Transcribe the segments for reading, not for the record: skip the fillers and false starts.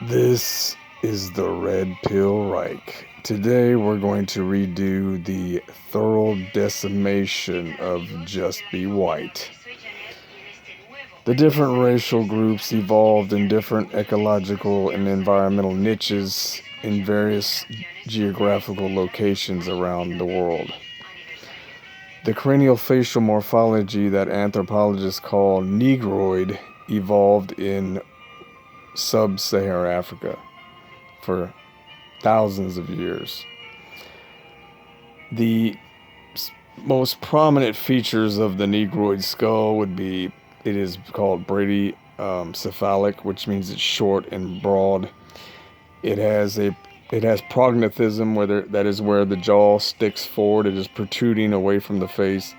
This is the Red Pill Reich. Today we're going to redo the thorough decimation of Just Be White. The different racial groups evolved in different ecological and environmental niches in various geographical locations around the world. The craniofacial morphology that anthropologists call Negroid evolved in sub-Saharan Africa for thousands of years. The most prominent features of the Negroid skull would be it is called bradycephalic, which means it's short and broad. It has prognathism, that is where the jaw sticks forward. It is protruding away from the face.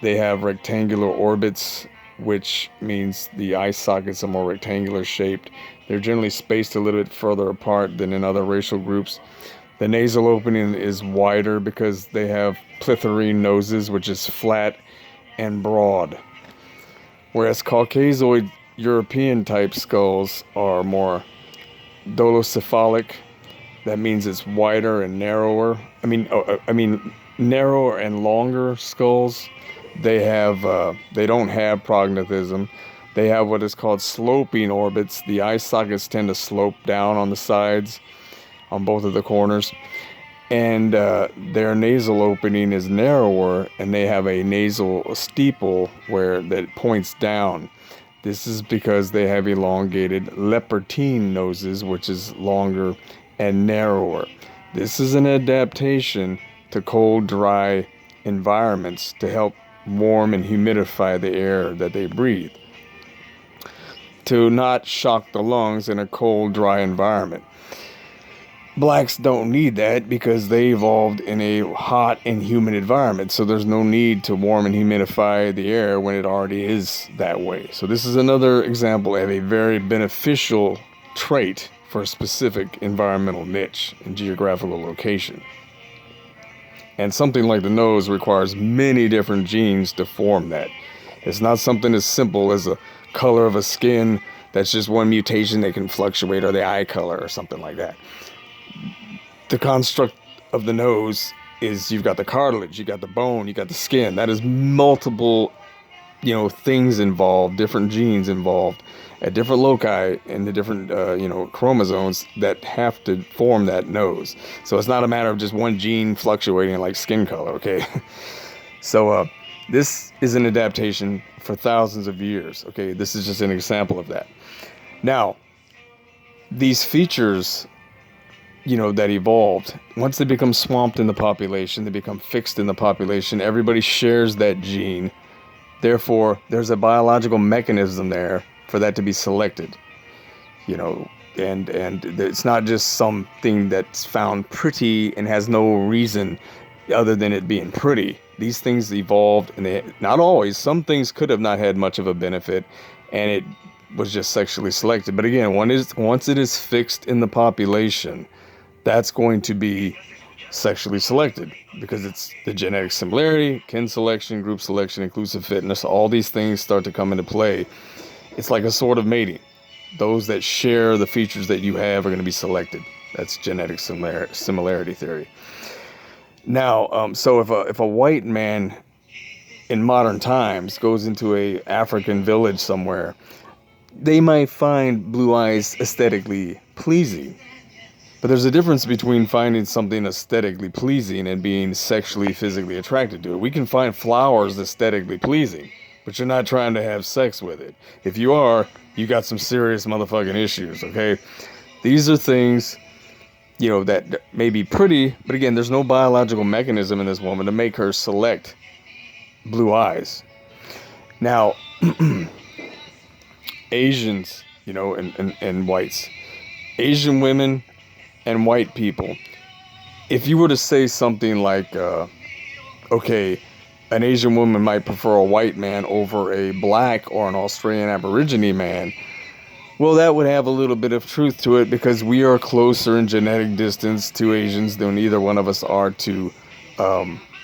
They have rectangular orbits, which means the eye sockets are more rectangular shaped. They're generally spaced a little bit further apart than in other racial groups. The nasal opening is wider because they have plitharine noses, which is flat and broad. Whereas Caucasoid European type skulls are more dolocephalic. That means it's wider and narrower. Narrower and longer skulls. They don't have prognathism. They have what is called sloping orbits. The eye sockets tend to slope down on the sides, on both of the corners. And their nasal opening is narrower, and they have a nasal steeple that points down. This is because they have elongated leportine noses, which is longer and narrower. This is an adaptation to cold, dry environments to help warm and humidify the air that they breathe, to not shock the lungs in a cold, dry environment. Blacks don't need that because they evolved in a hot and humid environment, so there's no need to warm and humidify the air when it already is that way. So this is another example of a very beneficial trait for a specific environmental niche and geographical location. And something like the nose requires many different genes to form that. It's not something as simple as a color of a skin that's just one mutation that can fluctuate, or the eye color or something like that. The construct of the nose is you've got the cartilage, you got the bone, you got the skin. That is multiple, things involved, different genes involved at different loci in the different, chromosomes that have to form that nose. So it's not a matter of just one gene fluctuating like skin color, okay? So this is an adaptation for thousands of years, okay? This is just an example of that. Now, these features that evolved, once they become swamped in the population, they become fixed in the population, everybody shares that gene. Therefore, there's a biological mechanism there for that to be selected. And it's not just something that's found pretty and has no reason other than it being pretty. These things evolved, and not always. Some things could have not had much of a benefit, and it was just sexually selected. But again, once it is fixed in the population, that's going to be sexually selected because it's the genetic similarity, kin selection, group selection, inclusive fitness. All these things start to come into play. It's like a sort of mating. Those that share the features that you have are going to be selected. That's genetic similarity theory. Now, so if a white man in modern times goes into a African village somewhere, they might find blue eyes aesthetically pleasing. But there's a difference between finding something aesthetically pleasing and being sexually, physically attracted to it. We can find flowers aesthetically pleasing, but you're not trying to have sex with it. If you are, you got some serious motherfucking issues, okay? These are things, that may be pretty, but again, there's no biological mechanism in this woman to make her select blue eyes. Now, Asians, and whites. Asian women and white people. If you were to say something like, an Asian woman might prefer a white man over a black or an Australian Aborigine man, well, that would have a little bit of truth to it because we are closer in genetic distance to Asians than either one of us are to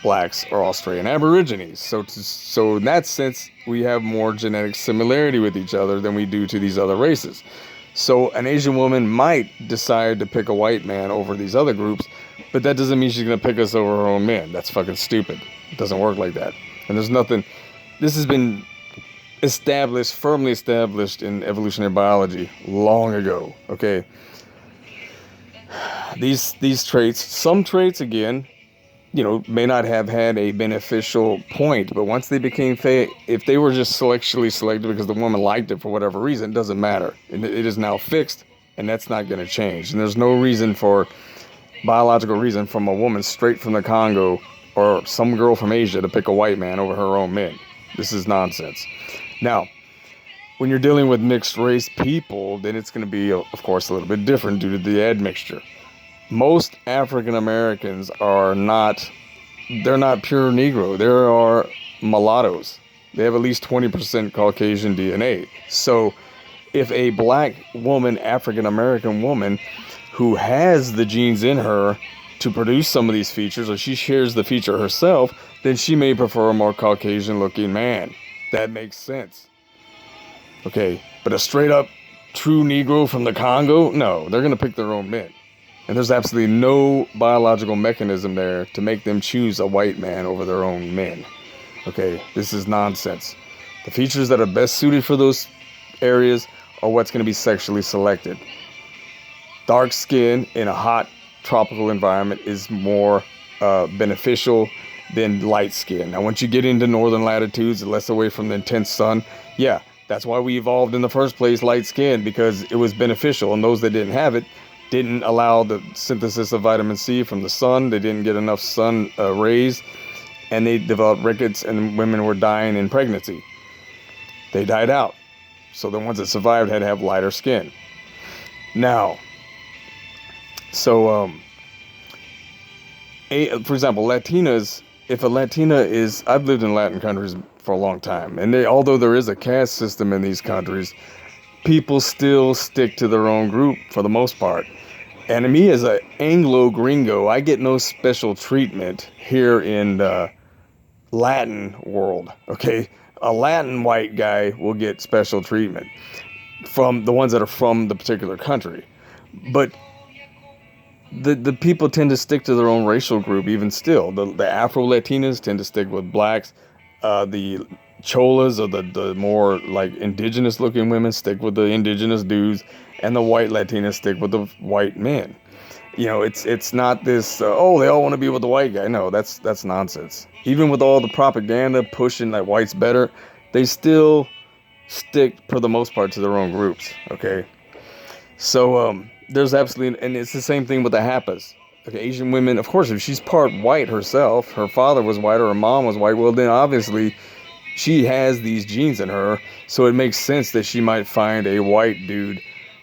blacks or Australian Aborigines. So in that sense, we have more genetic similarity with each other than we do to these other races. So an Asian woman might decide to pick a white man over these other groups, but that doesn't mean she's going to pick us over her own men. That's fucking stupid. It doesn't work like that. And there's nothing, this has been established, firmly established in evolutionary biology long ago, okay? These traits, some traits, again, may not have had a beneficial point, but once they became if they were just selectively selected because the woman liked it for whatever reason, it doesn't matter. It is now fixed, and that's not going to change. And there's no biological reason from a woman straight from the Congo or some girl from Asia to pick a white man over her own men. This is nonsense. Now, when you're dealing with mixed race people, then it's going to be, of course, a little bit different due to the admixture. Most African Americans they're not pure Negro. There are mulattoes. They have at least 20% Caucasian DNA. So if a black woman, African American woman, who has the genes in her to produce some of these features, or she shares the feature herself, then she may prefer a more Caucasian looking man. That makes sense. Okay, but a straight up true Negro from the Congo, no, they're going to pick their own men. And there's absolutely no biological mechanism there to make them choose a white man over their own men. Okay, this is nonsense. The features that are best suited for those areas are what's going to be sexually selected. Dark skin in a hot tropical environment is more beneficial than light skin. Now, once you get into northern latitudes, less away from the intense sun, yeah, that's why we evolved in the first place, light skin, because it was beneficial. And those that didn't have it didn't allow the synthesis of vitamin C from the sun. They didn't get enough sun rays, and they developed rickets, and women were dying in pregnancy. They died out. So the ones that survived had to have lighter skin. Now, so, for example, Latinas, if a Latina is, I've lived in Latin countries for a long time, and although there is a caste system in these countries, people still stick to their own group for the most part. And me as an Anglo-gringo, I get no special treatment here in the Latin world, okay? A Latin white guy will get special treatment from the ones that are from the particular country. But the people tend to stick to their own racial group even still. The Afro-Latinas tend to stick with blacks. The Cholas, or the more like indigenous looking women, stick with the indigenous dudes, and the white Latinas stick with the white men. It's not this, they all want to be with the white guy. No, that's nonsense. Even with all the propaganda pushing that white's better, they still stick for the most part to their own groups, okay? So, there's absolutely, and it's the same thing with the Hapas. Okay, Asian women, of course, if she's part white herself, her father was white or her mom was white, well, then obviously she has these genes in her, so it makes sense that she might find a white dude.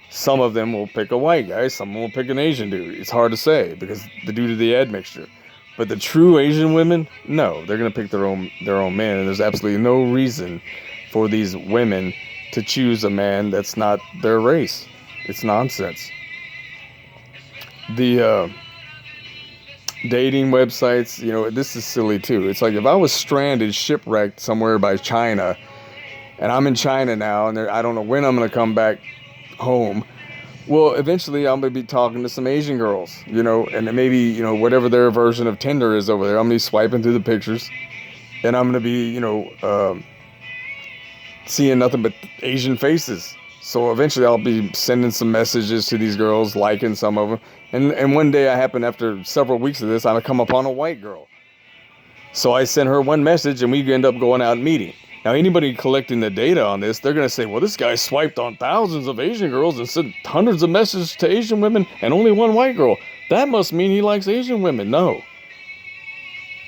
Some of them will pick a white guy, some will pick an Asian dude. It's hard to say because due to the admixture. But the true Asian women, no, they're going to pick their own man, and there's absolutely no reason for these women to choose a man that's not their race. It's nonsense. The dating websites, this is silly too. It's like if I was stranded, shipwrecked somewhere by China, and I'm in China now, and I don't know when I'm going to come back home. Well, eventually I'm going to be talking to some Asian girls, and maybe, whatever their version of Tinder is over there, I'm going to be swiping through the pictures, and I'm going to be, seeing nothing but Asian faces. So eventually I'll be sending some messages to these girls, liking some of them. And one day I happen, after several weeks of this, I come upon a white girl. So I send her one message, and we end up going out and meeting. Now, anybody collecting the data on this, they're going to say, well, this guy swiped on thousands of Asian girls and sent hundreds of messages to Asian women and only one white girl. That must mean he likes Asian women. No.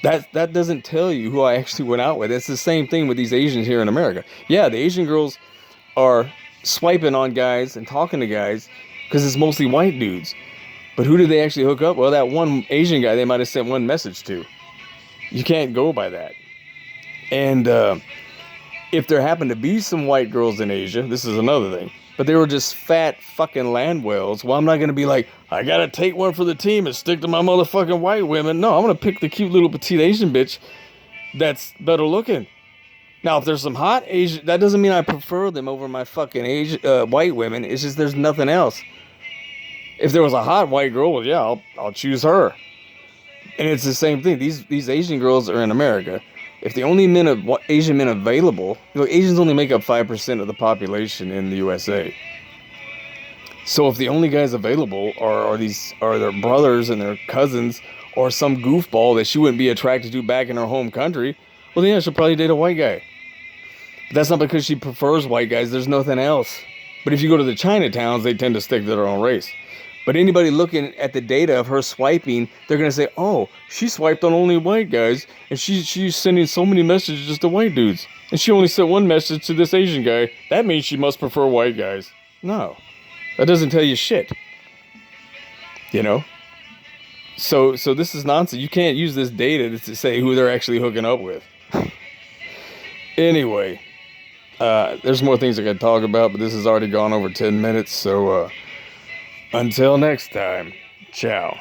That doesn't tell you who I actually went out with. It's the same thing with these Asians here in America. Yeah, the Asian girls are swiping on guys and talking to guys because it's mostly white dudes. But who did they actually hook up? Well, that one Asian guy they might have sent one message to. You can't go by that. And if there happened to be some white girls in Asia, this is another thing, but they were just fat fucking land whales, well, I'm not going to be like, I got to take one for the team and stick to my motherfucking white women. No, I'm going to pick the cute little petite Asian bitch that's better looking. Now, if there's some hot Asian, that doesn't mean I prefer them over my fucking white women. It's just there's nothing else. If there was a hot white girl, well, yeah, I'll choose her. And it's the same thing. These Asian girls are in America. If the only Asian men available, Asians only make up 5% of the population in the USA. So if the only guys available are their brothers and their cousins or some goofball that she wouldn't be attracted to back in her home country, well, then yeah, she'll probably date a white guy. But that's not because she prefers white guys. There's nothing else. But if you go to the Chinatowns, they tend to stick to their own race. But anybody looking at the data of her swiping, they're going to say, oh, she swiped on only white guys, and she's sending so many messages to white dudes. And she only sent one message to this Asian guy. That means she must prefer white guys. No. That doesn't tell you shit. So this is nonsense. You can't use this data to say who they're actually hooking up with. Anyway, there's more things I could talk about, but this has already gone over 10 minutes, so until next time, ciao.